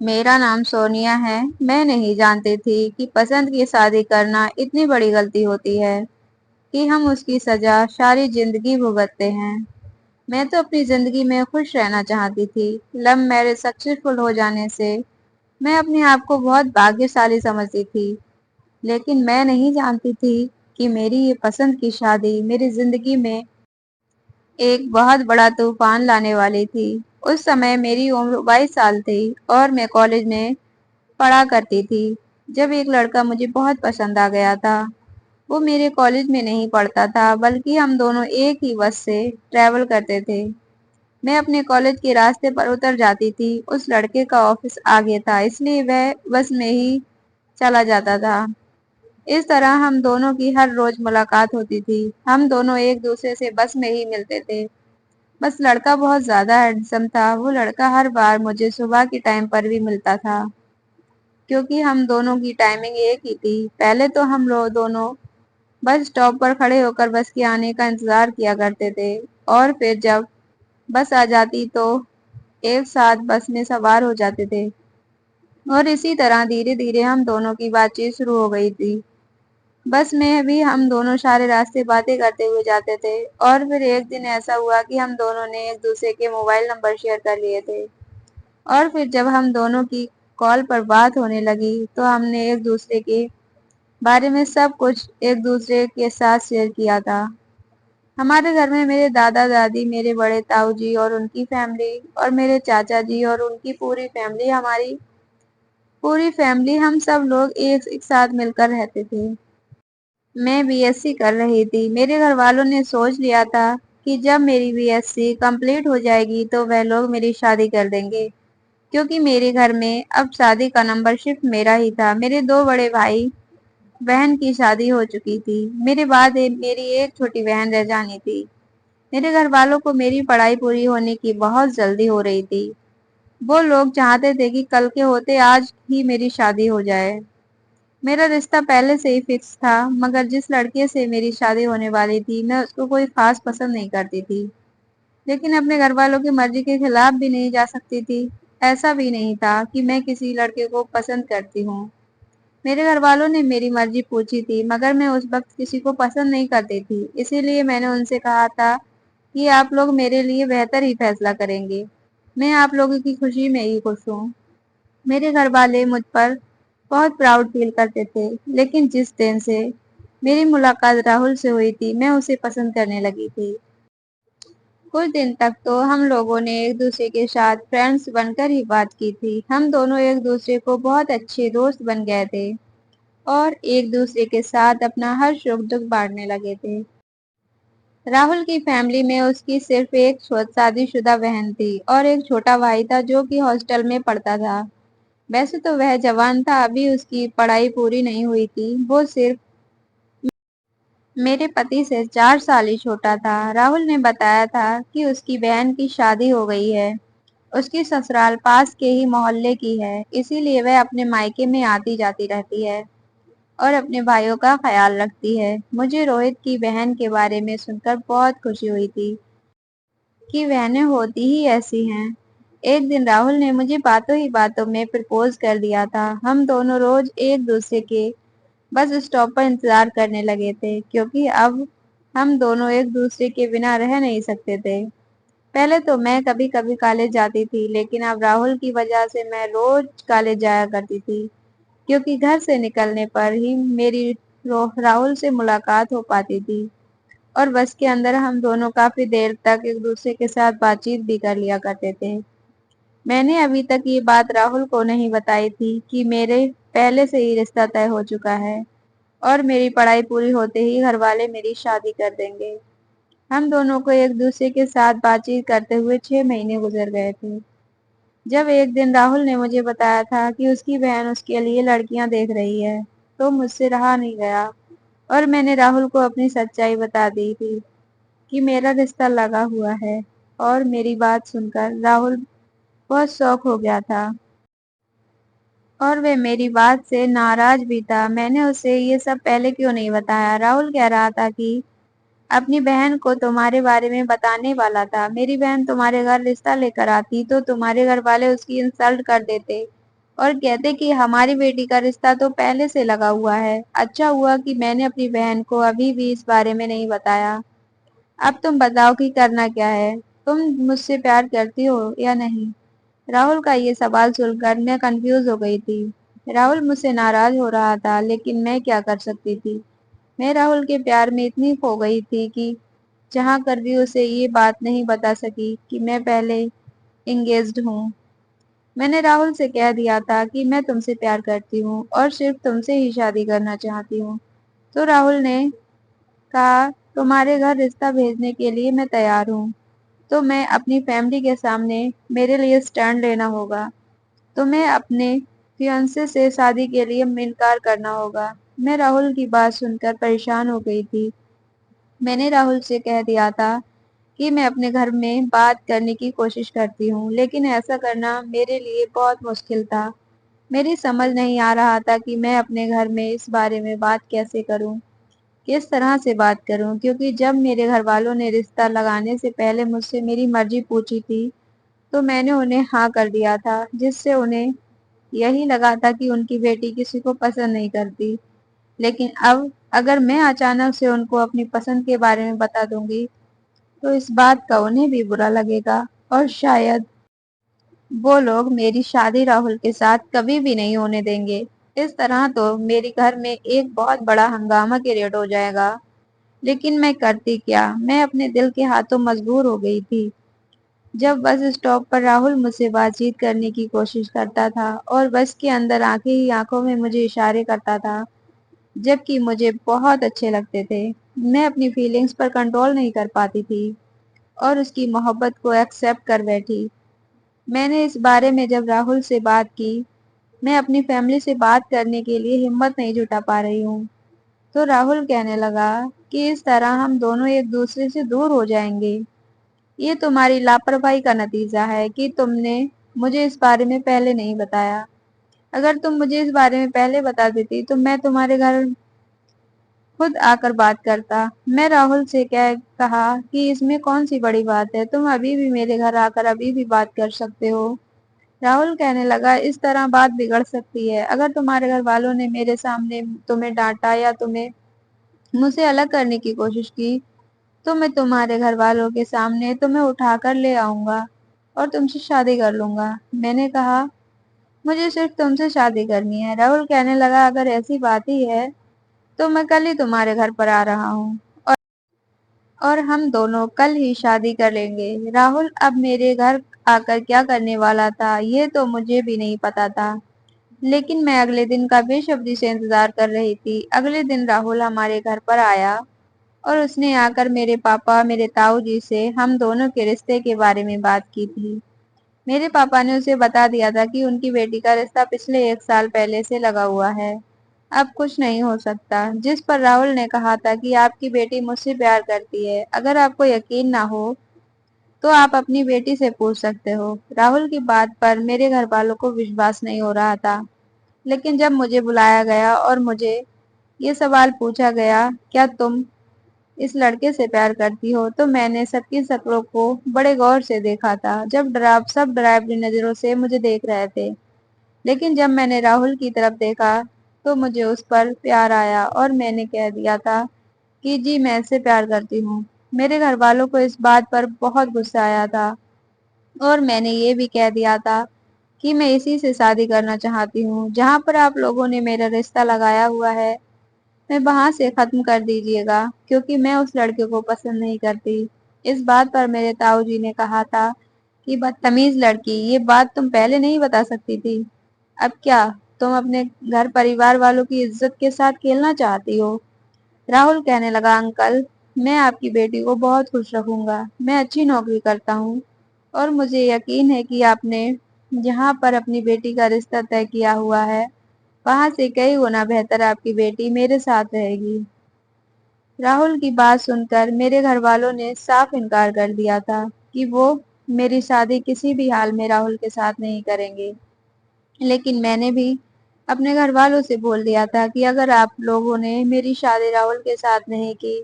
मेरा नाम सोनिया है। मैं नहीं जानती थी कि पसंद की शादी करना इतनी बड़ी गलती होती है कि हम उसकी सजा सारी जिंदगी भुगतते हैं। मैं तो अपनी जिंदगी में खुश रहना चाहती थी। लव मैरिज सक्सेसफुल हो जाने से मैं अपने आप को बहुत भाग्यशाली समझती थी, लेकिन मैं नहीं जानती थी कि मेरी ये पसंद की शादी मेरी जिंदगी में एक बहुत बड़ा तूफान लाने वाली थी। उस समय मेरी उम्र 22 साल थी और मैं कॉलेज में पढ़ा करती थी जब एक लड़का मुझे बहुत पसंद आ गया था। वो मेरे कॉलेज में नहीं पढ़ता था, बल्कि हम दोनों एक ही बस से ट्रेवल करते थे। मैं अपने कॉलेज के रास्ते पर उतर जाती थी। उस लड़के का ऑफिस आगे था, इसलिए वह बस में ही चला जाता था। इस तरह हम दोनों की हर रोज मुलाकात होती थी। हम दोनों एक दूसरे से बस में ही मिलते थे। बस लड़का बहुत ज्यादा हैंडसम था। वो लड़का हर बार मुझे सुबह के टाइम पर भी मिलता था, क्योंकि हम दोनों की टाइमिंग एक ही थी। पहले तो हम लोग दोनों बस स्टॉप पर खड़े होकर बस के आने का इंतजार किया करते थे, और फिर जब बस आ जाती तो एक साथ बस में सवार हो जाते थे। और इसी तरह धीरे धीरे हम दोनों की बातचीत शुरू हो गई थी। बस में भी हम दोनों सारे रास्ते बातें करते हुए जाते थे। और फिर एक दिन ऐसा हुआ कि हम दोनों ने एक दूसरे के मोबाइल नंबर शेयर कर लिए थे। और फिर जब हम दोनों की कॉल पर बात होने लगी तो हमने एक दूसरे के बारे में सब कुछ एक दूसरे के साथ शेयर किया था। हमारे घर में मेरे दादा दादी, मेरे बड़े ताऊ जी और उनकी फैमिली, और मेरे चाचा जी और उनकी पूरी फैमिली, हमारी पूरी फैमिली, हम सब लोग एक साथ मिलकर रहते थे। मैं बीएससी कर रही थी। मेरे घर वालों ने सोच लिया था कि जब मेरी बीएससी कंप्लीट हो जाएगी तो वह लोग मेरी शादी कर देंगे, क्योंकि मेरे घर में अब शादी का नंबर सिर्फ मेरा ही था। मेरे दो बड़े भाई बहन की शादी हो चुकी थी। मेरे बाद मेरी एक छोटी बहन रह जानी थी। मेरे घर वालों को मेरी पढ़ाई पूरी होने की बहुत जल्दी हो रही थी। वो लोग चाहते थे कि कल के होते आज ही मेरी शादी हो जाए। मेरा रिश्ता पहले से ही फिक्स था, मगर जिस लड़के से मेरी शादी होने वाली थी मैं उसको कोई खास पसंद नहीं करती थी, लेकिन अपने घर वालों की मर्जी के खिलाफ भी नहीं जा सकती थी। ऐसा भी नहीं था कि मैं किसी लड़के को पसंद करती हूँ। मेरे घर वालों ने मेरी मर्जी पूछी थी, मगर मैं उस वक्त किसी को पसंद नहीं करती थी। इसीलिए मैंने उनसे कहा था कि आप लोग मेरे लिए बेहतर ही फैसला करेंगे। मैं आप लोगों की खुशी में ही खुश हूँ। मेरे घर वाले मुझ पर बहुत प्राउड फील करते थे, लेकिन जिस दिन से मेरी मुलाकात राहुल से हुई थी मैं उसे पसंद करने लगी थी। कुछ दिन तक तो हम लोगों ने एक दूसरे के साथ फ्रेंड्स बनकर ही बात की थी। हम दोनों एक दूसरे को बहुत अच्छे दोस्त बन गए थे और एक दूसरे के साथ अपना हर सुख दुख बांटने लगे थे। राहुल की फैमिली में उसकी सिर्फ एक शादीशुदा बहन थी और एक छोटा भाई था जो कि हॉस्टल में पढ़ता था। वैसे तो वह जवान था, अभी उसकी पढ़ाई पूरी नहीं हुई थी। वो सिर्फ मेरे पति से 4 साल ही छोटा था। राहुल ने बताया था कि उसकी बहन की शादी हो गई है। उसकी ससुराल पास के ही मोहल्ले की है, इसीलिए वह अपने मायके में आती जाती रहती है और अपने भाइयों का ख्याल रखती है। मुझे रोहित की बहन के बारे में सुनकर बहुत खुशी हुई थी कि बहनें होती ही ऐसी हैं। एक दिन राहुल ने मुझे बातों ही बातों में प्रपोज कर दिया था। हम दोनों रोज एक दूसरे के बस स्टॉप पर इंतजार करने लगे थे, क्योंकि अब हम दोनों एक दूसरे के बिना रह नहीं सकते थे। पहले तो मैं कभी कभी कॉलेज जाती थी, लेकिन अब राहुल की वजह से मैं रोज कॉलेज जाया करती थी, क्योंकि घर से निकलने पर ही मेरी राहुल से मुलाकात हो पाती थी। और बस के अंदर हम दोनों काफी देर तक एक दूसरे के साथ बातचीत भी कर लिया करते थे। मैंने अभी तक ये बात राहुल को नहीं बताई थी कि मेरे पहले से ही रिश्ता तय हो चुका है और मेरी पढ़ाई पूरी होते ही घर वाले मेरी शादी कर देंगे। हम दोनों को एक दूसरे के साथ बातचीत करते हुए 6 महीने गुजर गए थे, जब एक दिन राहुल ने मुझे बताया था कि उसकी बहन उसके लिए लड़कियां देख रही है, तो मुझसे रहा नहीं गया और मैंने राहुल को अपनी सच्चाई बता दी थी कि मेरा रिश्ता लगा हुआ है। और मेरी बात सुनकर राहुल बहुत शौक हो गया था और वे मेरी बात से नाराज भी था। मैंने उसे ये सब पहले क्यों नहीं बताया। राहुल कह रहा था कि अपनी बहन को तुम्हारे बारे में बताने वाला था। मेरी बहन तुम्हारे घर रिश्ता लेकर आती तो तुम्हारे घर वाले उसकी इंसल्ट कर देते और कहते कि हमारी बेटी का रिश्ता तो पहले से लगा हुआ है। अच्छा हुआ कि मैंने अपनी बहन को अभी भी इस बारे में नहीं बताया। अब तुम बताओ कि करना क्या है? तुम मुझसे प्यार करती हो या नहीं? राहुल का ये सवाल सुनकर मैं कंफ्यूज हो गई थी। राहुल मुझसे नाराज हो रहा था, लेकिन मैं क्या कर सकती थी? मैं राहुल के प्यार में इतनी खो गई थी कि जहां कर भी उसे ये बात नहीं बता सकी कि मैं पहले एंगेज्ड हूँ। मैंने राहुल से कह दिया था कि मैं तुमसे प्यार करती हूँ और सिर्फ तुमसे ही शादी करना चाहती हूँ। तो राहुल ने कहा, तुम्हारे घर रिश्ता भेजने के लिए मैं तैयार हूँ। तो मैं अपनी फैमिली के सामने मेरे लिए स्टैंड लेना होगा। तो मैं अपने फियांसे से शादी के लिए इनकार करना होगा। मैं राहुल की बात सुनकर परेशान हो गई थी। मैंने राहुल से कह दिया था कि मैं अपने घर में बात करने की कोशिश करती हूँ, लेकिन ऐसा करना मेरे लिए बहुत मुश्किल था। मेरी समझ नहीं आ रहा था कि मैं अपने घर में इस बारे में बात कैसे करूँ, किस तरह से बात करूँ, क्योंकि जब मेरे घर वालों ने रिश्ता लगाने से पहले मुझसे मेरी मर्जी पूछी थी, तो मैंने उन्हें हाँ कर दिया था, जिससे उन्हें यही लगा था कि उनकी बेटी किसी को पसंद नहीं करती। लेकिन अब अगर मैं अचानक से उनको अपनी पसंद के बारे में बता दूंगी, तो इस बात का उन्हें भी बुरा लगेगा और शायद वो लोग मेरी शादी राहुल के साथ कभी भी नहीं होने देंगे। इस तरह तो मेरे घर में एक बहुत बड़ा हंगामा क्रिएट हो जाएगा। लेकिन मैं करती क्या? मैं अपने दिल के हाथों मजबूर हो गई थी। जब बस स्टॉप पर राहुल मुझसे बातचीत करने की कोशिश करता था और बस के अंदर आंखें ही आंखों में मुझे इशारे करता था, जबकि मुझे बहुत अच्छे लगते थे, मैं अपनी फीलिंग्स पर कंट्रोल नहीं कर पाती थी और उसकी मोहब्बत को एक्सेप्ट कर बैठी। मैंने इस बारे में जब राहुल से बात की, मैं अपनी फैमिली से बात करने के लिए हिम्मत नहीं जुटा पा रही हूँ। तो राहुल कहने लगा कि इस तरह हम दोनों एक दूसरे से दूर हो जाएंगे। ये तुम्हारी लापरवाही का नतीजा है कि तुमने मुझे इस बारे में पहले नहीं बताया। अगर तुम मुझे इस बारे में पहले बता देती तो मैं तुम्हारे घर खुद आकर बात करता। मैं राहुल से कहा कि इसमें कौन सी बड़ी बात है, तुम अभी भी मेरे घर आकर अभी भी बात कर सकते हो। राहुल कहने लगा, इस तरह बात बिगड़ सकती है। अगर तुम्हारे घर वालों ने मेरे सामने तुम्हें डांटा या तुम्हें मुझसे अलग करने की कोशिश की, तो मैं तुम्हारे घर वालों के सामने तुम्हें उठाकर ले आऊंगा और तुमसे शादी कर लूंगा। मैंने कहा, मुझे सिर्फ तुमसे शादी करनी है। राहुल कहने लगा, अगर ऐसी बात ही है तो मैं कल ही तुम्हारे घर पर आ रहा हूँ और हम दोनों कल ही शादी कर लेंगे। राहुल अब मेरे घर आकर क्या करने वाला था, ये तो मुझे भी नहीं पता था, लेकिन मैं अगले दिन का बेसब्री से इंतजार कर रही थी। अगले दिन राहुल हमारे घर पर आया और उसने आकर मेरे पापा, मेरे ताऊ जी से हम दोनों के रिश्ते के बारे में बात की थी। मेरे पापा ने उसे बता दिया था कि उनकी बेटी का रिश्ता पिछले 1 साल पहले से लगा हुआ है, अब कुछ नहीं हो सकता। जिस पर राहुल ने कहा था कि आपकी बेटी मुझसे प्यार करती है, अगर आपको यकीन ना हो तो आप अपनी बेटी से पूछ सकते हो। राहुल की बात पर मेरे घर वालों को विश्वास नहीं हो रहा था, लेकिन जब मुझे बुलाया गया और मुझे ये सवाल पूछा गया, क्या तुम इस लड़के से प्यार करती हो, तो मैंने सबकी शक्लों को बड़े गौर से देखा था। सब डरावनी नजरों से मुझे देख रहे थे, लेकिन जब मैंने राहुल की तरफ देखा तो मुझे उस पर प्यार आया और मैंने कह दिया था कि जी, मैं इससे प्यार करती हूँ। मेरे घर वालों को इस बात पर बहुत गुस्सा आया था और मैंने ये भी कह दिया था कि मैं इसी से शादी करना चाहती हूँ। जहाँ पर आप लोगों ने मेरा रिश्ता लगाया हुआ है, मैं वहां से खत्म कर दीजिएगा, क्योंकि मैं उस लड़के को पसंद नहीं करती। इस बात पर मेरे ताऊ जी ने कहा था कि बदतमीज लड़की, ये बात तुम पहले नहीं बता सकती थी? अब क्या तुम अपने घर परिवार वालों की इज्जत के साथ खेलना चाहती हो? राहुल कहने लगा, अंकल, मैं आपकी बेटी को बहुत खुश रखूंगा। मैं अच्छी नौकरी करता हूँ और मुझे यकीन है कि आपने जहाँ पर अपनी बेटी का रिश्ता तय किया हुआ है, वहां से कई गुना बेहतर आपकी बेटी मेरे साथ रहेगी। राहुल की बात सुनकर मेरे घर वालों ने साफ इनकार कर दिया था कि वो मेरी शादी किसी भी हाल में राहुल के साथ नहीं करेंगे। लेकिन मैंने भी अपने घर वालों से बोल दिया था कि अगर आप लोगों ने मेरी शादी राहुल के साथ नहीं की,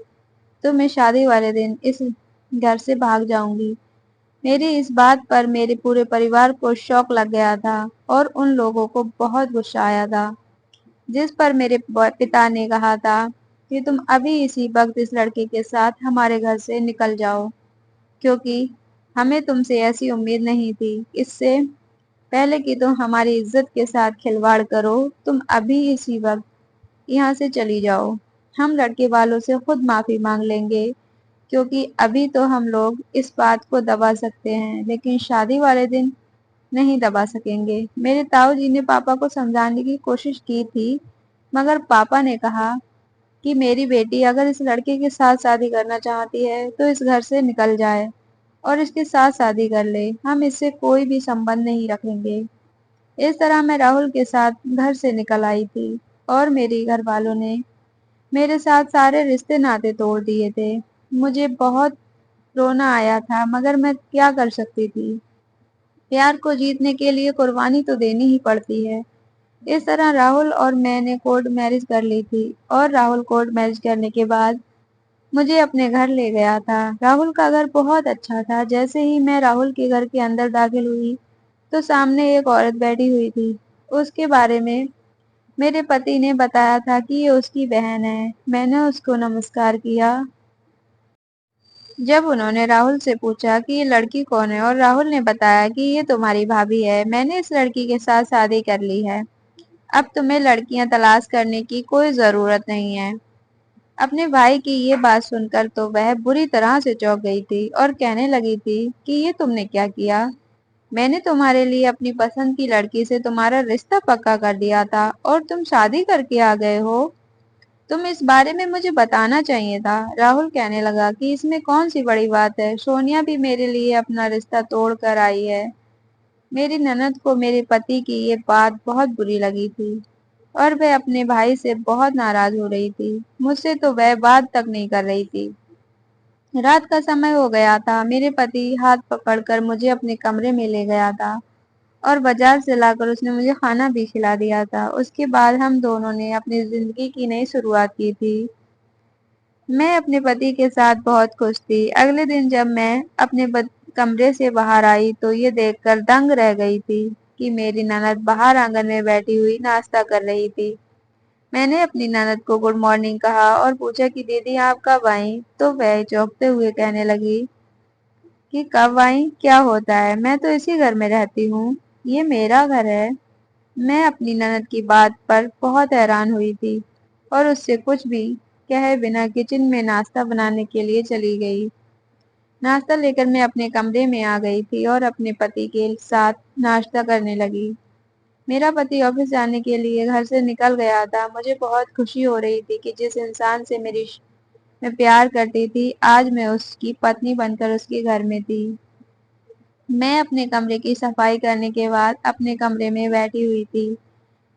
तो मैं शादी वाले दिन इस घर से भाग जाऊंगी। میری اس بات پر میرے پورے परिवार को शौक लग गया था और उन लोगों को बहुत गुस्सा आया था, जिस पर मेरे पिता ने कहा था कि तुम अभी इसी वक्त इस लड़के के साथ हमारे घर से निकल जाओ, क्योंकि हमें तुमसे ऐसी उम्मीद नहीं थी। इससे पहले कि तुम हमारी इज्जत के साथ खिलवाड़ करो, तुम अभी इसी वक्त यहाँ से चली जाओ। हम लड़के वालों से खुद माफी मांग लेंगे, क्योंकि अभी तो हम लोग इस बात को दबा सकते हैं, लेकिन शादी वाले दिन नहीं दबा सकेंगे। मेरे ताऊ जी ने पापा को समझाने की कोशिश की थी, मगर पापा ने कहा कि मेरी बेटी अगर इस लड़के के साथ शादी करना चाहती है तो इस घर से निकल जाए और इसके साथ शादी कर ले, हम इससे कोई भी संबंध नहीं रखेंगे। इस तरह मैं राहुल के साथ घर से निकल आई थी और मेरे घर वालों ने मेरे साथ सारे रिश्ते नाते तोड़ दिए थे। मुझे बहुत रोना आया था, मगर मैं क्या कर सकती थी। प्यार को जीतने के लिए कुर्बानी तो देनी ही पड़ती है। इस तरह राहुल और मैंने कोर्ट मैरिज कर ली थी और राहुल कोर्ट मैरिज करने के बाद मुझे अपने घर ले गया था। राहुल का घर बहुत अच्छा था। जैसे ही मैं राहुल के घर के अंदर दाखिल हुई तो सामने एक औरत बैठी हुई थी। उसके बारे में मेरे पति ने बताया था कि ये उसकी बहन है। मैंने उसको नमस्कार किया। जब उन्होंने राहुल से पूछा कि ये लड़की कौन है और राहुल ने बताया कि ये तुम्हारी भाभी है, मैंने इस लड़की के साथ शादी कर ली है। अब तुम्हें लड़कियां तलाश करने की कोई जरूरत नहीं है। अपने भाई की ये बात सुनकर तो वह बुरी तरह से चौंक गई थी और कहने लगी थी कि ये तुमने क्या किया। मैंने तुम्हारे लिए अपनी पसंद की लड़की से तुम्हारा रिश्ता पक्का कर दिया था और तुम शादी करके आ गए हो। तुम इस बारे में मुझे बताना चाहिए था। राहुल कहने लगा कि इसमें कौन सी बड़ी बात है, सोनिया भी मेरे लिए अपना रिश्ता तोड़ कर आई है। मेरी ननद को मेरे पति की ये बात बहुत बुरी लगी थी और वह अपने भाई से बहुत नाराज हो रही थी। मुझसे तो वह बात तक नहीं कर रही थी। रात का समय हो गया था। मेरे पति हाथ पकड़कर मुझे अपने कमरे में ले गया था और बाजार से लाकर उसने मुझे खाना भी खिला दिया था। उसके बाद हम दोनों ने अपनी जिंदगी की नई शुरुआत की थी। मैं अपने पति के साथ बहुत खुश थी। अगले दिन जब मैं अपने कमरे से बाहर आई तो ये देखकर दंग रह गई थी कि मेरी ननद बाहर आंगन में बैठी हुई नाश्ता कर रही थी। मैंने अपनी ननद को गुड मॉर्निंग कहा और पूछा कि दीदी आप कब आई, तो वह चौंकते हुए कहने लगी कि कब आई, क्या होता है, मैं तो इसी घर में रहती हूँ, ये मेरा घर है। मैं अपनी ननद की बात पर बहुत हैरान हुई थी और उससे कुछ भी कहे बिना किचन में नाश्ता बनाने के लिए चली गई। नाश्ता लेकर मैं अपने कमरे में आ गई थी और अपने पति के साथ नाश्ता करने लगी। मेरा पति ऑफिस जाने के लिए घर से निकल गया था। मुझे बहुत खुशी हो रही थी कि जिस इंसान से मैं प्यार करती थी, आज मैं उसकी पत्नी बनकर उसके घर में थी। मैं अपने कमरे की सफाई करने के बाद अपने कमरे में बैठी हुई थी।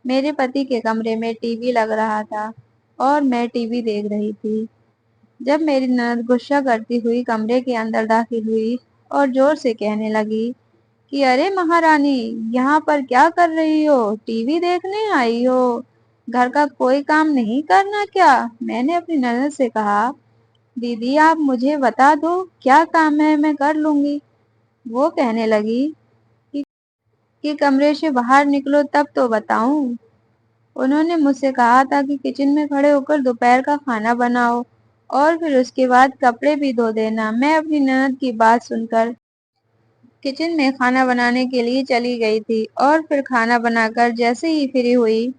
मेरे पति के कमरे में टीवी लग रहा था और मैं टीवी देख रही थी। जब मेरी ननद गुस्सा करती हुई कमरे के अंदर दाखिल हुई और जोर से कहने लगी कि अरे महारानी, यहाँ पर क्या कर रही हो, टीवी देखने आई हो, घर का कोई काम नहीं करना क्या। मैंने अपनी ननद से कहा, दीदी आप मुझे बता दो क्या काम है, मैं कर लूंगी। वो कहने लगी कि कमरे से बाहर निकलो तब तो बताऊं। उन्होंने मुझसे कहा था कि किचन में खड़े होकर दोपहर का खाना बनाओ और फिर उसके बाद कपड़े भी धो देना। मैं अपनी ननद की बात सुनकर किचन में खाना बनाने के लिए चली गई थी और फिर खाना बनाकर जैसे ही फ्री हुई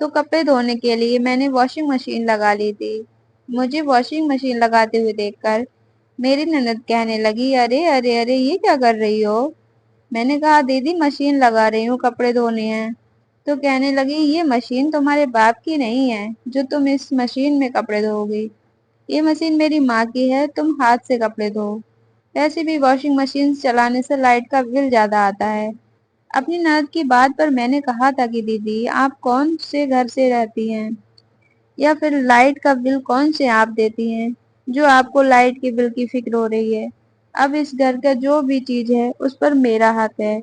तो कपड़े धोने के लिए मैंने वॉशिंग मशीन लगा ली थी। मुझे वॉशिंग मशीन लगाते हुए देखकर मेरी ननद कहने लगी, अरे अरे अरे ये क्या कर रही हो। मैंने कहा, दीदी मशीन लगा रही हूँ, कपड़े धोने हैं। तो कहने लगी, ये मशीन तुम्हारे बाप की नहीं है जो तुम इस मशीन में कपड़े धोगी, ये मशीन मेरी माँ की है, तुम हाथ से कपड़े धो। वैसे भी वॉशिंग मशीन चलाने से लाइट का बिल ज्यादा आता है। अपनी ननद की बात पर मैंने कहा था कि दीदी आप कौन से घर से रहती हैं, या फिर लाइट का बिल कौन से आप देती हैं जो आपको लाइट के बिल की फिक्र हो रही है। अब इस घर का जो भी चीज है उस पर मेरा हाथ है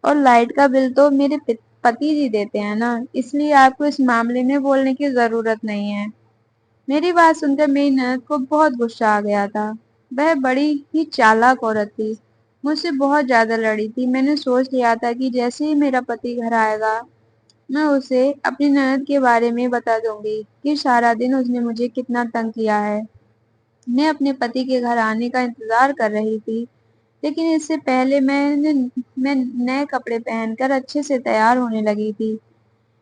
और लाइट का बिल तो मेरे पति जी देते हैं ना, इसलिए आपको इस मामले में बोलने की जरूरत नहीं है। मेरी बात सुनकर मेरी ननद को बहुत गुस्सा आ गया था। वह बड़ी ही चालाक औरत थी। مجھ سے بہت زیادہ لڑی تھی۔ میں نے سوچ لیا تھا کہ جیسے ہی میرا پتی گھر آئے گا میں اسے اپنی نند کے بارے میں بتا دوں گی کہ سارا دن اس نے مجھے کتنا تنگ کیا ہے۔ میں اپنے پتی کے گھر آنے کا انتظار کر رہی تھی، لیکن اس سے پہلے میں نئے کپڑے پہن کر اچھے سے تیار ہونے لگی تھی۔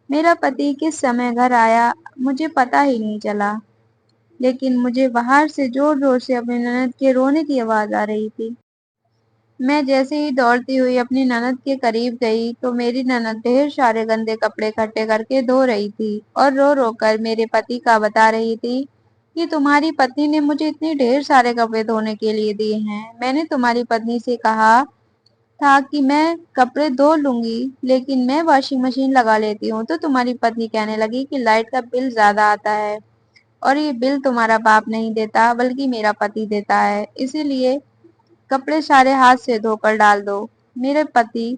میرا پتی کس سمے گھر آیا مجھے پتا ہی نہیں چلا، لیکن مجھے باہر سے زور زور سے اپنی نند کے رونے کی آواز آ رہی تھی۔ میں جیسے ہی دوڑتی ہوئی اپنی نند کے قریب گئی تو میری نند ڈھیر سارے گندے کپڑے اکٹھے کر کے دھو رہی تھی اور رو رو کر میرے پتی کا بتا رہی تھی کہ تمہاری پتنی نے مجھے اتنے ڈھیر سارے کپڑے دھونے کے لیے دیے ہیں۔ میں نے تمہاری پتنی سے کہا تھا کہ میں کپڑے دھو لوں گی، لیکن میں واشنگ مشین لگا لیتی ہوں، تو تمہاری پتنی کہنے لگی کہ لائٹ کا بل زیادہ آتا ہے اور یہ بل تمہارا باپ نہیں دیتا بلکہ میرا پتی دیتا ہے، اسی لیے کپڑے سارے ہاتھ سے دھو کر ڈال دو۔ میرے پتی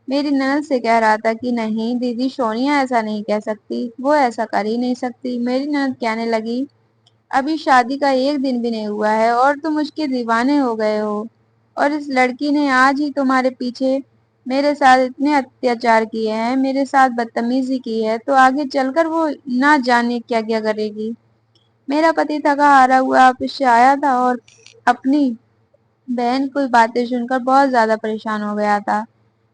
میری نند سے کہہ رہا تھا کہ نہیں دیدی سونیا ایسا نہیں کہہ سکتی، وہ ایسا کر ہی نہیں سکتی۔ میری نند کہنے لگی ابھی شادی کا ایک دن بھی نہیں ہوا ہے اور تم اس کے دیوانے ہو گئے ہو، اور اس لڑکی نے آج ہی تمہارے پیچھے میرے ساتھ اتنے اتیاچار کیے ہیں، میرے ساتھ بدتمیزی کی ہے، تو آگے چل کر وہ نہ جانے کیا کیا کرے گی۔ میرا پتی تھکا ہارا ہوا آفس سے آیا تھا اور اپنی بہن کی باتیں سن کر بہت زیادہ پریشان ہو گیا تھا۔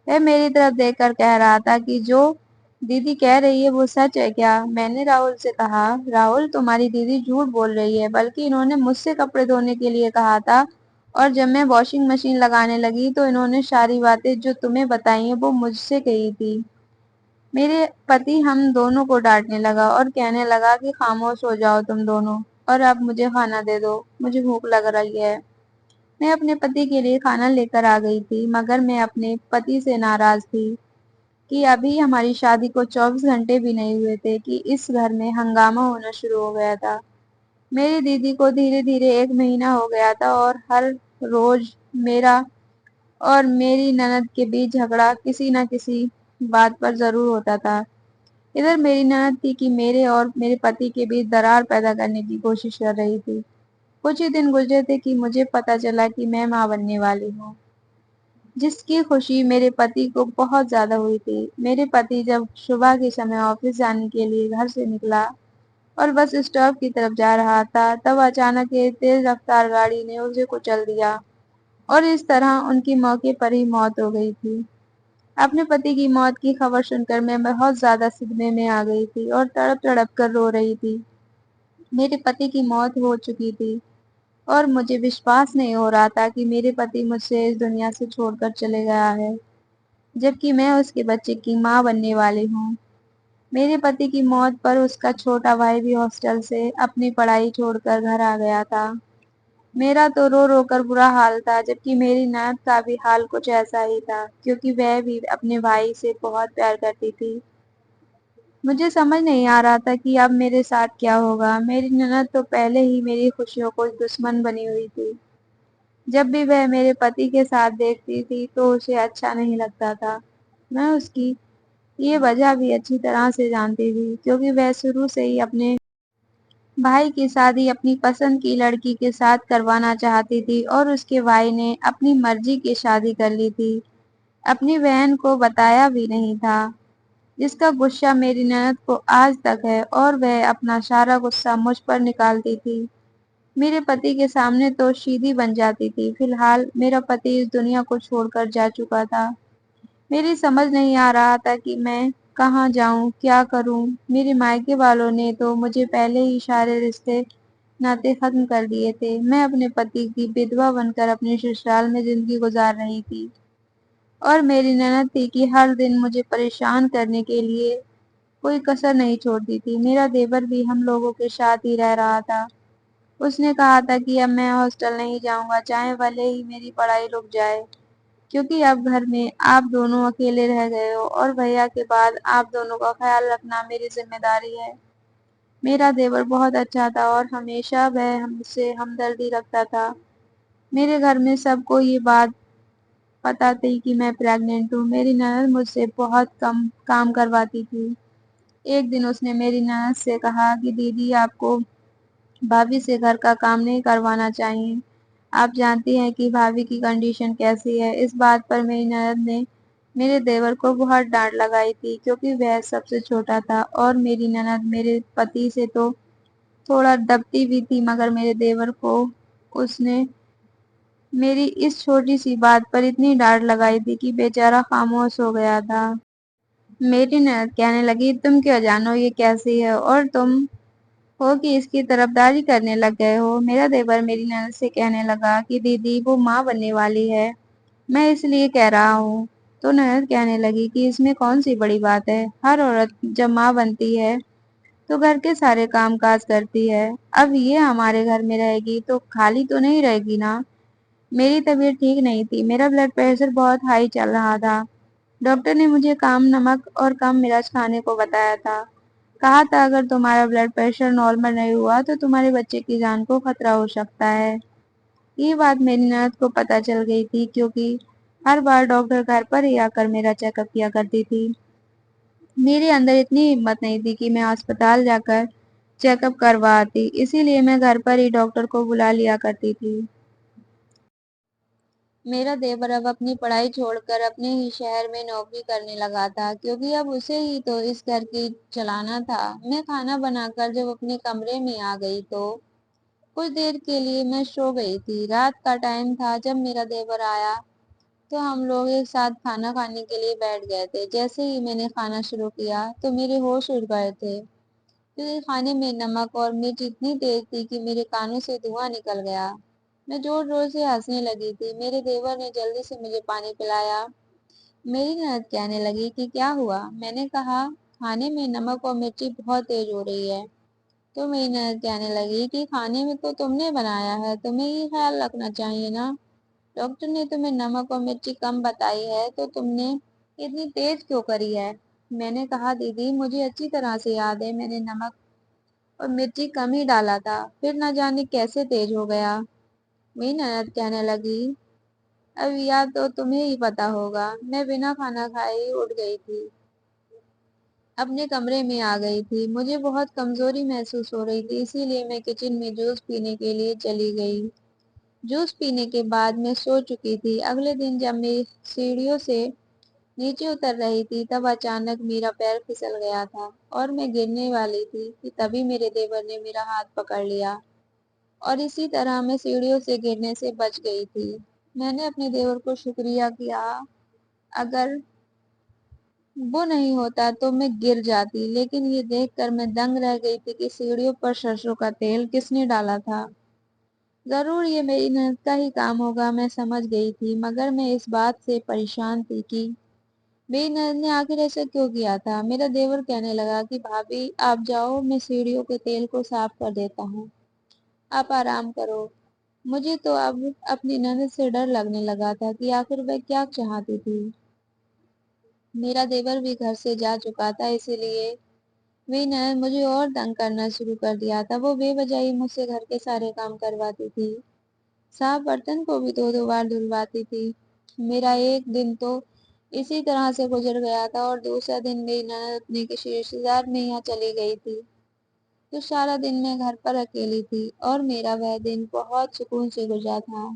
وہ میری طرف دیکھ کر کہہ رہا تھا کہ جو دیدی کہہ رہی ہے وہ سچ ہے کیا؟ میں نے راہل سے کہا راہل تمہاری دیدی جھوٹ بول رہی ہے، بلکہ انہوں نے مجھ سے کپڑے دھونے کے لیے کہا تھا، اور جب میں واشنگ مشین لگانے لگی تو انہوں نے ساری باتیں جو تمہیں بتائی ہیں وہ مجھ سے کہی تھی۔ میرے پتی ہم دونوں کو ڈانٹنے لگا اور کہنے لگا کہ خاموش ہو جاؤ تم دونوں اور اب مجھے کھانا دے دو، مجھے بھوک لگ رہی ہے۔ میں اپنے پتی کے لیے کھانا لے کر آ گئی تھی، مگر میں اپنے پتی سے ناراض تھی کہ ابھی ہماری شادی کو 24 گھنٹے بھی نہیں ہوئے تھے کہ اس گھر میں ہنگامہ ہونا شروع ہو گیا تھا۔ میری دیدی کو دھیرے دھیرے 1 مہینہ ہو گیا تھا اور ہر روز میرا اور میری نند کے بیچ جھگڑا کسی نہ کسی بات پر ضرور ہوتا تھا۔ ادھر میری نند تھی کہ میرے اور میرے پتی کے بیچ درار پیدا کرنے کی کوشش کر رہی تھی۔ کچھ ہی دن گزرے تھے کہ مجھے پتا چلا کہ میں ماں بننے والی ہوں، جس کی خوشی میرے پتی کو بہت زیادہ ہوئی تھی۔ میرے پتی جب صبح کے سمے آفس جانے کے لیے گھر سے نکلا اور بس اسٹاپ کی طرف جا رہا تھا، تب اچانک ایک تیز رفتار گاڑی نے اسے کچل دیا اور اس طرح ان کی موقع پر ہی موت ہو گئی تھی۔ اپنے پتی کی موت کی خبر سن کر میں بہت زیادہ صدمے میں آ گئی تھی اور تڑپ تڑپ کر رو رہی تھی۔ میرے پتی کی موت ہو چکی تھی اور مجھے وشواس نہیں ہو رہا تھا کہ میرے پتی مجھ سے اس دنیا سے چھوڑ کر چلے گیا ہے، جبکہ میں اس کے بچے کی ماں بننے والی ہوں۔ میرے پتی کی موت پر اس کا چھوٹا بھائی بھی ہاسٹل سے اپنی پڑھائی چھوڑ کر گھر آ گیا تھا۔ میرا تو رو رو کر برا حال تھا، جبکہ میری نند کا بھی حال کچھ ایسا ہی تھا، کیونکہ وہ بھی اپنے بھائی سے بہت پیار کرتی تھی۔ مجھے سمجھ نہیں آ رہا تھا کہ اب میرے ساتھ کیا ہوگا۔ میری نند تو پہلے ہی میری خوشیوں کو دشمن بنی ہوئی تھی۔ جب بھی وہ میرے پتی کے ساتھ دیکھتی تھی تو اسے اچھا نہیں لگتا تھا۔ میں اس کی یہ وجہ بھی اچھی طرح سے جانتی تھی، کیونکہ وہ شروع سے ہی اپنے بھائی کی شادی اپنی پسند کی لڑکی کے ساتھ کروانا چاہتی تھی اور اس کے بھائی نے اپنی مرضی کی شادی کر لی تھی، اپنی بہن کو بتایا بھی نہیں تھا، جس کا غصہ میری نند کو آج تک ہے اور وہ اپنا سارا غصہ مجھ پر نکالتی تھی۔ میرے پتی کے سامنے تو سیدھی بن جاتی تھی۔ فی الحال میرا پتی اس دنیا کو چھوڑ کر جا چکا تھا۔ میری سمجھ نہیں آ رہا تھا کہ میں کہاں جاؤں، کیا کروں۔ میرے مائکے والوں نے تو مجھے پہلے ہی سارے رشتے ناطے ختم کر دیے تھے۔ میں اپنے پتی کی بیدوا بن کر اپنے سسرال میں زندگی گزار رہی تھی اور میری نند تھی کہ ہر دن مجھے پریشان کرنے کے لیے کوئی کسر نہیں چھوڑتی تھی۔ میرا دیور بھی ہم لوگوں کے ساتھ ہی رہ رہا تھا۔ اس نے کہا تھا کہ اب میں ہاسٹل نہیں جاؤں گا، چاہے بھلے ہی میری پڑھائی رک جائے، کیونکہ اب گھر میں آپ دونوں اکیلے رہ گئے ہو اور بھیا کے بعد آپ دونوں کا خیال رکھنا میری ذمہ داری ہے۔ میرا دیور بہت اچھا تھا اور ہمیشہ وہ ہم سے ہمدردی رکھتا تھا۔ میرے گھر میں سب کو یہ بات پتا تھی کہ میں پریگننٹ ہوں۔ میری نند مجھ سے بہت کم کام کرواتی تھی۔ ایک دن اس نے میری نند سے کہا کہ دیدی آپ کو بھابھی سے گھر کا کام نہیں کروانا چاہیے، آپ جانتی ہیں کہ بھابھی کی کنڈیشن کیسی ہے۔ اس بات پر میری نند نے میرے دیور کو بہت ڈانٹ لگائی تھی کیونکہ وہ سب سے چھوٹا تھا، اور میری نند میرے پتی سے تو تھوڑا دبتی بھی تھی، مگر میرے دیور کو اس نے میری اس چھوٹی سی بات پر اتنی ڈانٹ لگائی تھی کہ بیچارہ خاموش ہو گیا تھا۔ میری نند کہنے لگی، تم کیا جانو یہ کیسی ہے، اور تم ہو کہ اس کی طرفداری کرنے لگ گئے ہو۔ میرا دیور میری نند سے کہنے لگا کہ دیدی وہ ماں بننے والی ہے، میں اس لیے کہہ رہا ہوں۔ تو نند کہنے لگی کہ اس میں کون سی بڑی بات ہے، ہر عورت جب ماں بنتی ہے تو گھر کے سارے کام کاج کرتی ہے، اب یہ ہمارے گھر میں رہے گی تو خالی تو نہیں رہے گی نا۔ میری طبیعت ٹھیک نہیں تھی، میرا بلڈ پریشر بہت ہائی چل رہا تھا، ڈاکٹر نے مجھے کم نمک اور کم مرچ کھانے کو بتایا تھا، کہا تھا اگر تمہارا بلڈ پریشر نارمل نہیں ہوا تو تمہارے بچے کی جان کو خطرہ ہو سکتا ہے۔ یہ بات میری نند کو پتہ چل گئی تھی کیونکہ ہر بار ڈاکٹر گھر پر ہی آ کر میرا چیک اپ کیا کرتی تھی۔ میرے اندر اتنی ہمت نہیں تھی کہ میں اسپتال جا کر چیک اپ کروا آتی، اسی لیے میں گھر پر ہی ڈاکٹر کو بلا لیا کرتی تھی۔ میرا دیور اب اپنی پڑھائی چھوڑ کر اپنے ہی شہر میں نوکری کرنے لگا تھا کیونکہ اب اسے ہی تو اس گھر کی چلانا تھا۔ میں کھانا بنا کر جب اپنے کمرے میں آ گئی تو کچھ دیر کے لیے میں سو گئی تھی۔ رات کا ٹائم تھا جب میرا دیور آیا تو ہم لوگ ایک ساتھ کھانا کھانے کے لیے بیٹھ گئے تھے۔ جیسے ہی میں نے کھانا شروع کیا تو میرے ہوش اڑ گئے تھے کیونکہ کھانے میں نمک اور مرچ اتنی تیز تھی کہ میرے کانوں سے دھواں نکل گیا۔ میں زور زور سے ہنسنے لگی تھی۔ میرے دیور نے جلدی سے مجھے پانی پلایا۔ میری نند کہنے لگی کہ کیا ہوا؟ میں نے کہا کھانے میں نمک اور مرچی بہت تیز ہو رہی ہے۔ تو میری نند کہنے لگی کہ کھانے میں تو تم نے بنایا ہے، تمہیں یہ خیال رکھنا چاہیے نا، ڈاکٹر نے تمہیں نمک اور مرچی کم بتائی ہے تو تم نے اتنی تیز کیوں کری ہے؟ میں نے کہا دیدی مجھے اچھی طرح سے یاد ہے، میں نے نمک اور مرچی کم ہی ڈالا تھا، پھر نہ جانے کیسے تیز ہو گیا۔ میری نند کہنے لگی اب یا تو تمہیں ہی پتا ہوگا۔ میں بنا کھانا کھائے ہی اٹھ گئی تھی، اپنے کمرے میں آ گئی تھی۔ مجھے بہت کمزوری محسوس ہو رہی تھی، اسی لیے میں کچن میں جوس پینے کے لیے چلی گئی۔ جوس پینے کے بعد میں سو چکی تھی۔ اگلے دن جب میں سیڑھیوں سے نیچے اتر رہی تھی تب اچانک میرا پیر پھسل گیا تھا اور میں گرنے والی تھی کہ تبھی میرے دیور نے میرا ہاتھ پکڑ لیا اور اسی طرح میں سیڑھیوں سے گرنے سے بچ گئی تھی۔ میں نے اپنے دیور کو شکریہ کیا، اگر وہ نہیں ہوتا تو میں گر جاتی، لیکن یہ دیکھ کر میں دنگ رہ گئی تھی کہ سیڑھیوں پر سرسوں کا تیل کس نے ڈالا تھا۔ ضرور یہ میری نند کا ہی کام ہوگا، میں سمجھ گئی تھی، مگر میں اس بات سے پریشان تھی کہ میری نند نے آخر ایسا کیوں کیا تھا۔ میرا دیور کہنے لگا کہ بھابھی آپ جاؤ، میں سیڑھیوں کے تیل کو صاف کر دیتا ہوں، آپ آرام کرو۔ مجھے تو اب اپنی نند سے ڈر لگنے لگا تھا کہ آخر وہ کیا چاہتی تھی۔ میرا دیور بھی گھر سے جا چکا تھا، اسی لیے میری نند مجھے اور تنگ کرنا شروع کر دیا تھا۔ وہ بے وجہ ہی مجھ سے گھر کے سارے کام کرواتی تھی، صاف برتن کو بھی 2 بار دھلواتی تھی۔ میرا ایک دن تو اسی طرح سے گزر گیا تھا اور دوسرا دن میری نند اپنے کسی رشتے دار میں یہاں چلی گئی تھی، تو سارا دن میں گھر پر اکیلی تھی اور میرا وہ دن بہت سکون سے گزرا تھا۔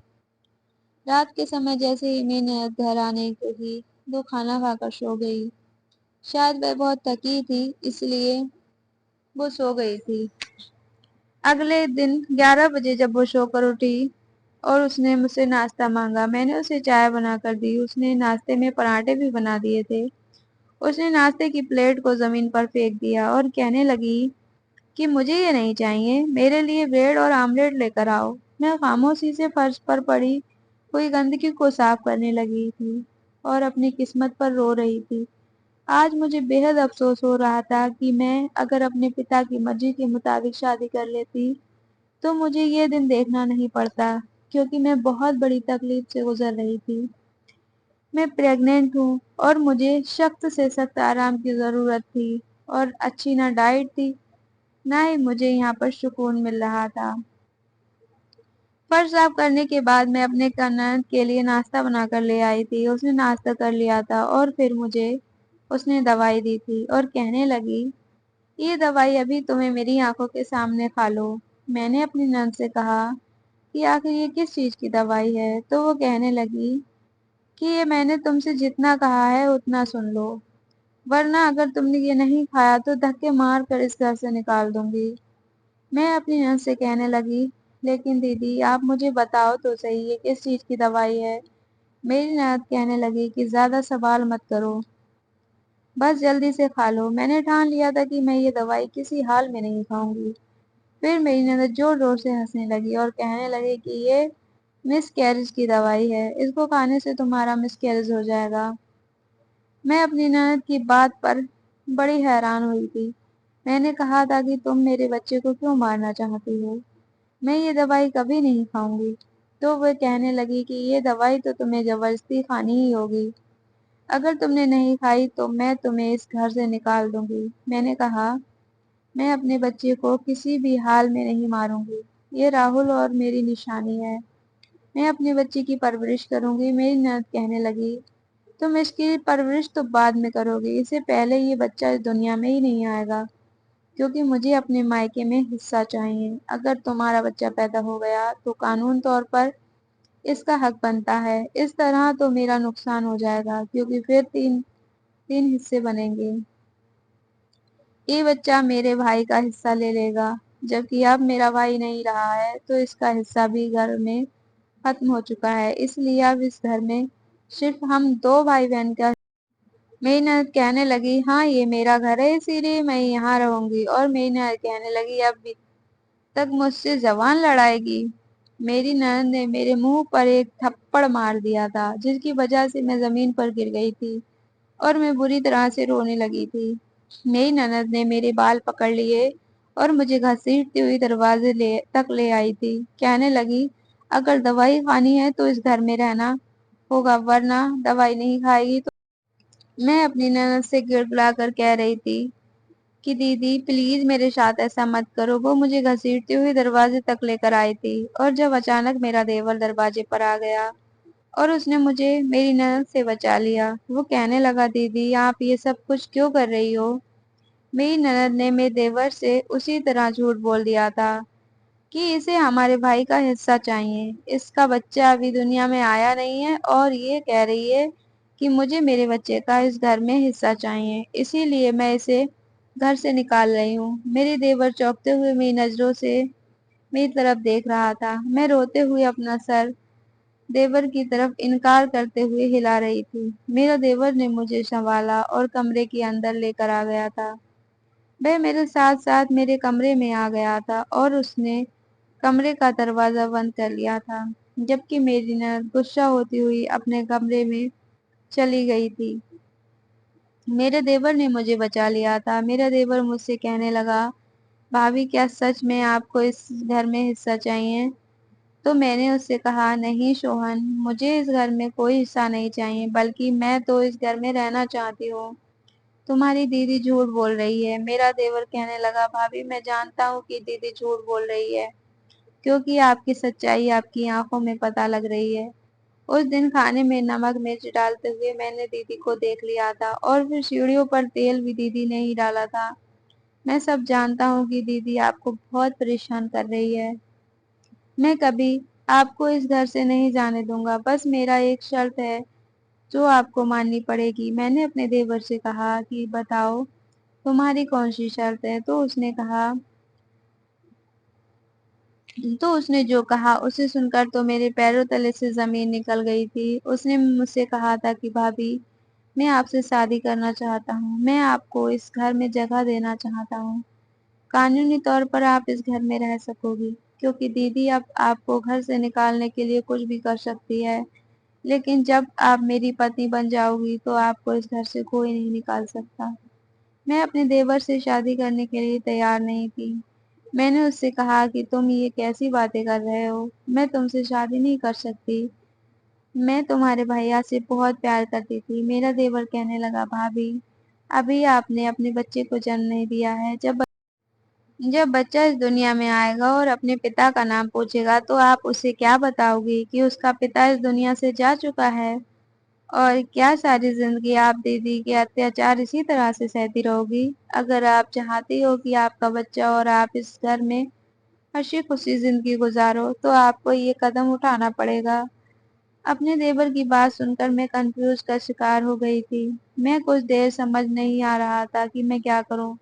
رات کے سمے جیسے ہی میری نند گھر آنے لگی وہ کھانا کھا کر سو گئی۔ شاید وہ بہت تھکی تھی اس لیے وہ سو گئی تھی۔ اگلے دن 11 بجے جب وہ سو کر اٹھی اور اس نے مجھ سے ناشتہ مانگا، میں نے اسے چائے بنا کر دی۔ اس نے ناشتے میں پراٹھے بھی بنا دیے تھے۔ اس نے ناشتے کی پلیٹ کو زمین پر پھینک دیا اور کہنے لگی کہ مجھے یہ نہیں چاہیے، میرے لیے بریڈ اور آملیٹ لے کر آؤ۔ میں خاموشی سے فرش پر پڑی کوئی گندگی کو صاف کرنے لگی تھی اور اپنی قسمت پر رو رہی تھی۔ آج مجھے بے حد افسوس ہو رہا تھا کہ میں اگر اپنے پتا کی مرضی کے مطابق شادی کر لیتی تو مجھے یہ دن دیکھنا نہیں پڑتا، کیونکہ میں بہت بڑی تکلیف سے گزر رہی تھی۔ میں پریگننٹ ہوں اور مجھے سخت سے سخت آرام کی ضرورت تھی اور اچھی نہ ڈائٹ تھی، نہ ہی مجھے یہاں پر سکون مل رہا تھا۔ فرش صاف کرنے کے بعد میں اپنے نند کے لیے ناشتہ بنا کر لے آئی تھی۔ اس نے ناشتہ کر لیا تھا اور پھر مجھے اس نے دوائی دی تھی اور کہنے لگی یہ دوائی ابھی تمہیں میری آنکھوں کے سامنے کھا لو۔ میں نے اپنی نند سے کہا कि आखिर ये किस चीज की दवाई है, तो वो कहने लगी कि ये मैंने तुमसे जितना कहा है उतना सुन लो, वरना अगर तुमने ये नहीं खाया तो धक्के मार कर इस घर से निकाल दूंगी। मैं अपनी ननद से कहने लगी, लेकिन दीदी आप मुझे बताओ तो सही ये किस चीज की दवाई है। मेरी ननद कहने लगी कि ज्यादा सवाल मत करो, बस जल्दी से खा लो। मैंने ठान लिया था कि मैं ये दवाई किसी हाल में नहीं खाऊंगी। फिर मेरी ननद जोर जोर से हंसने लगी और कहने लगी कि ये मिस कैरेज की दवाई है, इसको खाने से तुम्हारा मिस कैरेज हो जाएगा। मैं अपनी ननद की बात पर बड़ी हैरान हुई थी। मैंने कहा था कि तुम मेरे बच्चे को क्यों मारना चाहती हो, मैं ये दवाई कभी नहीं खाऊंगी। तो वह कहने लगी कि ये दवाई तो तुम्हें जबरदस्ती खानी ही होगी, अगर तुमने नहीं खाई तो मैं तुम्हें इस घर से निकाल दूंगी। मैंने कहा, मैं अपने बच्चे को किसी भी हाल में नहीं मारूंगी, ये राहुल और मेरी निशानी है, मैं अपने बच्चे की परवरिश करूंगी। मेरी ननद कहने लगी, तुम इसकी परवरिश तो बाद में करोगी, इससे पहले ये बच्चा इस दुनिया में ही नहीं आएगा, क्योंकि मुझे अपने मायके में हिस्सा चाहिए। अगर तुम्हारा बच्चा पैदा हो गया तो कानून तौर पर इसका हक बनता है, इस तरह तो मेरा नुकसान हो जाएगा, क्योंकि फिर तीन तीन हिस्से बनेंगे। ये बच्चा मेरे भाई का हिस्सा ले लेगा, जबकि अब मेरा भाई नहीं रहा है तो इसका हिस्सा भी घर में खत्म हो चुका है, इसलिए अब इस घर में सिर्फ हम दो भाई बहन का। मेरी ननद कहने लगी, हाँ ये मेरा घर है इसीलिए मैं यहाँ रहूंगी। और मेरी ननद कहने लगी, अब भी तक मुझसे जबान लड़ाएगी। मेरी ननद ने मेरे मुंह पर एक थप्पड़ मार दिया था, जिसकी वजह से मैं जमीन पर गिर गई थी और मैं बुरी तरह से रोने लगी थी। मेरी ननद ने मेरे बाल पकड़ लिए और मुझे घसीटती हुई दरवाजे तक ले आई थी। कहने लगी, अगर दवाई खानी है तो इस घर में रहना होगा, वरना दवाई नहीं खाएगी तो। मैं अपनी ननद से गिड़गिड़ा कर कह रही थी कि दीदी प्लीज मेरे साथ ऐसा मत करो। वो मुझे घसीटती हुई दरवाजे तक लेकर आई थी और जब अचानक मेरा देवर दरवाजे पर आ गया और उसने मुझे मेरी ननद से बचा लिया। वो कहने लगा, दीदी आप ये सब कुछ क्यों कर रही हो। मेरी ननद ने मेरे देवर से उसी तरह झूठ बोल दिया था कि इसे हमारे भाई का हिस्सा चाहिए, इसका बच्चा अभी दुनिया में आया नहीं है और ये कह रही है कि मुझे मेरे बच्चे का इस घर में हिस्सा चाहिए, इसीलिए मैं इसे घर से निकाल रही हूँ। मेरे देवर चौंकते हुए मेरी नजरों से मेरी तरफ देख रहा था। मैं रोते हुए अपना सर देवर की तरफ इनकार करते हुए हिला रही थी। मेरा देवर ने मुझे संभाला और कमरे के अंदर लेकर आ गया था। वह मेरे साथ साथ मेरे कमरे में आ गया था और उसने कमरे का दरवाजा बंद कर लिया था, जबकि मेरी ननद गुस्सा होती हुई अपने कमरे में चली गई थी। मेरे देवर ने मुझे बचा लिया था। मेरा देवर मुझसे कहने लगा, भाभी क्या सच में आपको इस घर में हिस्सा चाहिए। तो मैंने उससे कहा, नहीं सोहन, मुझे इस घर में कोई हिस्सा नहीं चाहिए, बल्कि मैं तो इस घर में रहना चाहती हूँ। तुम्हारी दीदी झूठ बोल रही है। मेरा देवर कहने लगा, भाभी मैं जानता हूँ कि दीदी झूठ बोल रही है, क्योंकि आपकी सच्चाई आपकी आंखों में पता लग रही है। उस दिन खाने में नमक मिर्च डालते हुए मैंने दीदी को देख लिया था और फिर सीढ़ियों पर तेल भी दीदी ने ही डाला था। मैं सब जानता हूँ कि दीदी आपको बहुत परेशान कर रही है। मैं कभी आपको इस घर से नहीं जाने दूंगा, बस मेरा एक शर्त है जो आपको माननी पड़ेगी। मैंने अपने देवर से कहा कि बताओ तुम्हारी कौन सी शर्त है। तो उसने जो कहा उसे सुनकर तो मेरे पैरों तले से जमीन निकल गई थी। उसने मुझसे कहा था कि भाभी मैं आपसे शादी करना चाहता हूँ, मैं आपको इस घर में जगह देना चाहता हूँ, कानूनी तौर पर आप इस घर में रह सकोगी, क्योंकि दीदी अब आपको घर से निकालने के लिए कुछ भी कर सकती है, लेकिन जब आप मेरी पत्नी बन जाओगी तो आपको इस घर से कोई नहीं निकाल सकता। मैं अपने देवर से शादी करने के लिए तैयार नहीं थी। मैंने उससे कहा कि तुम ये कैसी बातें कर रहे हो, मैं तुमसे शादी नहीं कर सकती, मैं तुम्हारे भैया से बहुत प्यार करती थी। मेरा देवर कहने लगा, भाभी अभी आपने अपने बच्चे को जन्म नहीं दिया है, जब बच्चा इस दुनिया में आएगा और अपने पिता का नाम पूछेगा तो आप उसे क्या बताओगी कि उसका पिता इस दुनिया से जा चुका है। और क्या सारी जिंदगी आप दीदी के अत्याचार इसी तरह से सहती रहोगी। अगर आप चाहती हो कि आपका बच्चा और आप इस घर में हंसी खुशी जिंदगी गुजारो तो आपको ये कदम उठाना पड़ेगा। अपने देवर की बात सुनकर मैं कंफ्यूज का शिकार हो गई थी। मैं कुछ देर समझ नहीं आ रहा था कि मैं क्या करूं।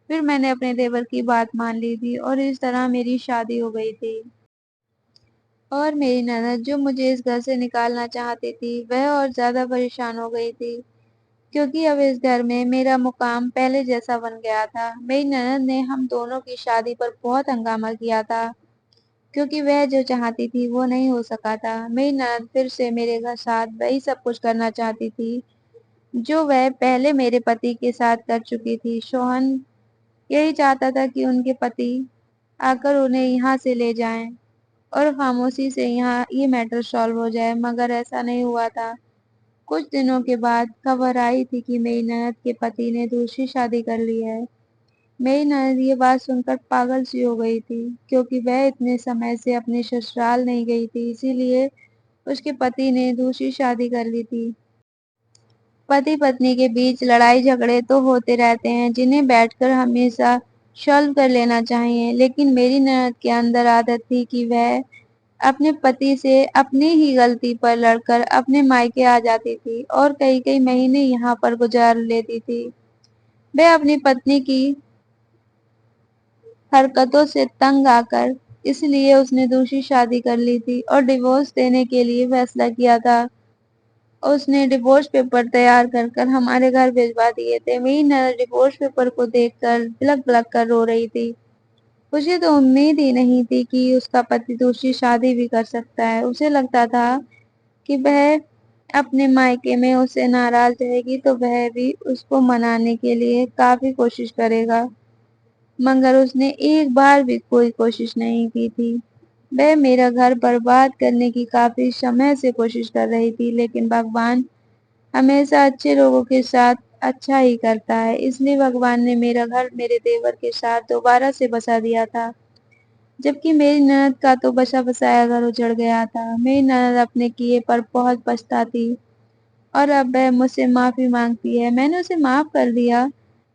फिर मैंने अपने देवर की बात मान ली थी और इस तरह मेरी शादी हो गई थी। और मेरी ननद जो मुझे इस घर से निकालना चाहती थी, वह और ज्यादा परेशान हो गई थी, क्योंकि अब इस घर में मेरा मुकाम पहले जैसा बन गया था। मेरी ननद ने हम दोनों की शादी पर बहुत हंगामा किया था, क्योंकि वह जो चाहती थी वो नहीं हो सका था। मेरी ननद फिर से मेरे घर साथ वही सब कुछ करना चाहती थी जो वह पहले मेरे पति के साथ कर चुकी थी। सोहन यही चाहता था कि उनके पति आकर उन्हें यहाँ से ले जाएं और खामोशी से यहाँ ये मैटर सॉल्व हो जाए, मगर ऐसा नहीं हुआ था। कुछ दिनों के बाद खबर आई थी कि मेरी ननद के पति ने दूसरी शादी कर ली है। मेरी ननद ये बात सुनकर पागल सी हो गई थी, क्योंकि वह इतने समय से अपने ससुराल नहीं गई थी, इसीलिए उसके पति ने दूसरी शादी कर ली थी। पति पत्नी के बीच लड़ाई झगड़े तो होते रहते हैं, जिन्हें बैठकर हमेशा सॉल्व कर लेना चाहिए, लेकिन मेरी ननद के अंदर आदत थी कि वह अपने पति से अपनी ही गलती पर लड़कर अपने मायके आ जाती थी और कई कई महीने यहाँ पर गुजार लेती थी। वह अपनी पत्नी की हरकतों से तंग आकर इसलिए उसने दूसरी शादी कर ली थी और डिवोर्स देने के लिए फैसला किया था। उसने डिवोर्स पेपर तैयार कर कर हमारे घर भिजवा दिए थे। मेरी ननद डिवोर्स पेपर को देखकर बिलक बिलक कर रो रही थी। उसे तो उम्मीद ही नहीं थी कि उसका पति दूसरी शादी भी कर सकता है। उसे लगता था कि वह अपने मायके में उससे नाराज रहेगी तो वह भी उसको मनाने के लिए काफी कोशिश करेगा, मगर उसने एक बार भी कोई कोशिश नहीं की थी। वह मेरा घर बर्बाद करने की काफी समय से कोशिश कर रही थी, लेकिन भगवान हमेशा अच्छे लोगों के साथ अच्छा ही करता है, इसलिए भगवान ने मेरा घर मेरे देवर के साथ दोबारा से बसा दिया था। जबकि मेरी ननद का तो बसा बसाया घर उजड़ गया था। मेरी ननद अपने किए पर बहुत पछताती और अब वह मुझसे माफी मांगती है। मैंने उसे माफ कर दिया,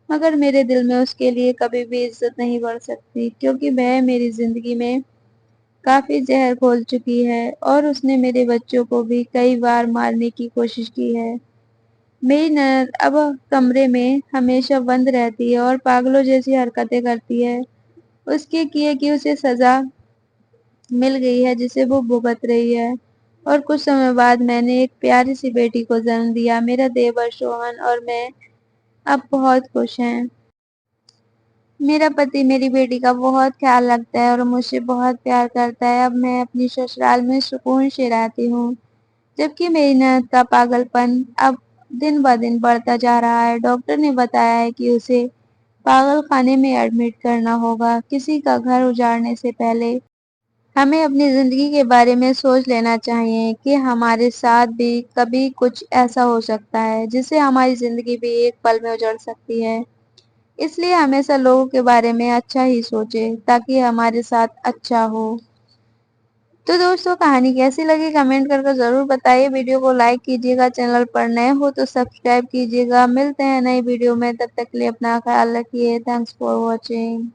मगर मेरे दिल में उसके लिए कभी भी इज्जत नहीं बढ़ सकती, क्योंकि वह मेरी जिंदगी में काफी जहर घोल चुकी है और उसने मेरे बच्चों को भी कई बार मारने की कोशिश की है। मेरी ननद अब कमरे में हमेशा बंद रहती है और पागलों जैसी हरकतें करती है। उसके किए की उसे सजा मिल गई है, जिसे वो भुगत रही है। और कुछ समय बाद मैंने एक प्यारी सी बेटी को जन्म दिया। मेरा देवर सोहन और मैं अब बहुत खुश हैं। मेरा पति मेरी बेटी का बहुत ख्याल रखता है और मुझसे बहुत प्यार करता है। अब मैं अपनी ससुराल में सुकून से रहती हूँ, जबकि मेरी ननद का पागलपन अब दिन ब दिन बढ़ता जा रहा है। डॉक्टर ने बताया है कि उसे पागल खाने में एडमिट करना होगा। किसी का घर उजाड़ने से पहले हमें अपनी जिंदगी के बारे में सोच लेना चाहिए कि हमारे साथ भी कभी कुछ ऐसा हो सकता है जिससे हमारी जिंदगी भी एक पल में उजड़ सकती है। इसलिए हमेशा लोगों के बारे में अच्छा ही सोचें ताकि हमारे साथ अच्छा हो। तो दोस्तों, कहानी कैसी लगी कमेंट करके जरूर बताइए। वीडियो को लाइक कीजिएगा, चैनल पर नए हो तो सब्सक्राइब कीजिएगा। मिलते हैं नई वीडियो में, तब तक के लिए अपना ख्याल रखिए। Thanks for watching.